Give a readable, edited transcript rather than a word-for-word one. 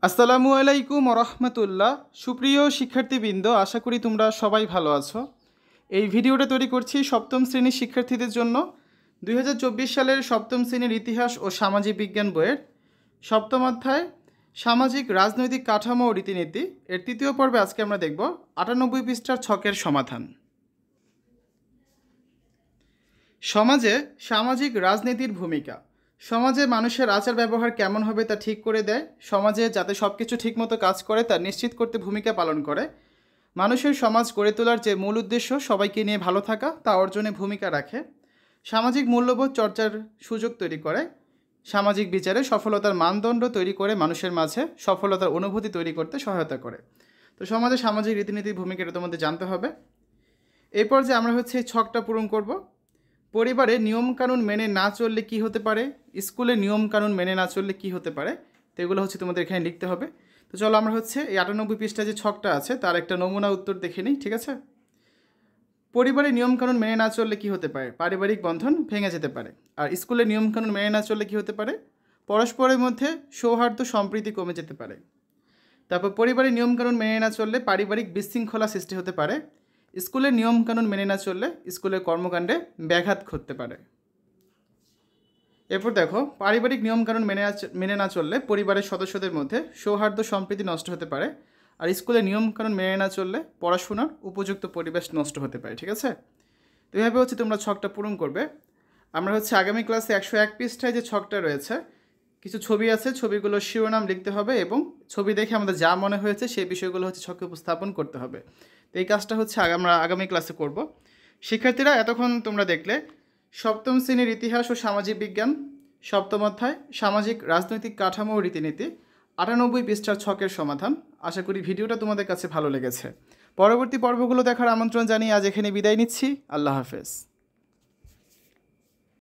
আসসালামু আলাইকুম রহমতুল্লাহ। সুপ্রিয় শিক্ষার্থীবৃন্দ, আশা করি তোমরা সবাই ভালো আছো। এই ভিডিওটা তৈরি করছি সপ্তম শ্রেণীর শিক্ষার্থীদের জন্য। 2024 সালের সপ্তম শ্রেণীর ইতিহাস ও সামাজিক বিজ্ঞান বইয়ের সপ্তম অধ্যায় সামাজিক রাজনৈতিক কাঠামো ও রীতিনীতি এর তৃতীয় পর্বে আজকে আমরা দেখব 98 পৃষ্ঠার ছকের সমাধান। সমাজে সামাজিক রাজনীতির ভূমিকা। সমাজে মানুষের আচার ব্যবহার কেমন হবে তা ঠিক করে দেয়। সমাজে যাতে সব কিছু ঠিকমতো কাজ করে তা নিশ্চিত করতে ভূমিকা পালন করে। মানুষের সমাজ গড়ে তোলার যে মূল উদ্দেশ্য সবাইকে নিয়ে ভালো থাকা তা অর্জনে ভূমিকা রাখে। সামাজিক মূল্যবোধ চর্চার সুযোগ তৈরি করে। সামাজিক বিচারে সফলতার মানদণ্ড তৈরি করে মানুষের মাঝে সফলতার অনুভূতি তৈরি করতে সহায়তা করে। তো সমাজে সামাজিক রীতিনীতির ভূমিকা এটা তোমাদের জানতে হবে। এরপর যে আমরা এই ছকটা পূরণ করব। পরিবারে নিয়মকানুন মেনে না চললে কী হতে পারে, স্কুলে নিয়মকানুন মেনে না চললে কী হতে পারে, তো এগুলো তোমাদের এখানে লিখতে হবে। তো চলো আমরা এই 98 পৃষ্ঠায় যে ছকটা আছে তার একটা নমুনা উত্তর দেখে নিই, ঠিক আছে। পরিবারে নিয়মকানুন মেনে না চললে কী হতে পারে? পারিবারিক বন্ধন ভেঙে যেতে পারে। আর স্কুলে নিয়মকানুন মেনে না চললে কী হতে পারে? পরস্পরের মধ্যে সৌহার্দ্য সম্প্রীতি কমে যেতে পারে। তারপর পরিবারের নিয়মকানুন মেনে না চললে পারিবারিক বিশৃঙ্খলা সৃষ্টি হতে পারে। স্কুলের নিয়মকানুন মেনে না চললে স্কুলের কর্মকাণ্ডে ব্যাঘাত ঘটতে পারে। এরপর দেখো, পারিবারিক নিয়মকানুন মেনে না চললে পরিবারের সদস্যদের মধ্যে সৌহার্দ্য সম্প্রীতি নষ্ট হতে পারে। আর স্কুলের নিয়মকানুন মেনে না চললে পড়াশোনার উপযুক্ত পরিবেশ নষ্ট হতে পারে, ঠিক আছে। তো এইভাবে তোমরা ছকটা পূরণ করবে। আমরা আগামী ক্লাসে 101 পৃষ্ঠায় যে ছকটা রয়েছে কিছু ছবি আছে, ছবিগুলোর শিরোনাম লিখতে হবে এবং ছবি দেখে আমাদের যা মনে হয়েছে সেই বিষয়গুলো ছকে উপস্থাপন করতে হবে। তো এই কাজটা আমরা আগামী ক্লাসে করব। শিক্ষার্থীরা, এতক্ষণ তোমরা দেখলে সপ্তম শ্রেণীর ইতিহাস ও সামাজিক বিজ্ঞান সপ্তম অধ্যায় সামাজিক রাজনৈতিক কাঠামো ও রীতিনীতি 98 পৃষ্ঠার ছকের সমাধান। আশা করি ভিডিওটা তোমাদের কাছে ভালো লেগেছে। পরবর্তী পর্বগুলো দেখার আমন্ত্রণ জানিয়ে আজ এখানে বিদায় নিচ্ছি। আল্লাহ হাফেজ।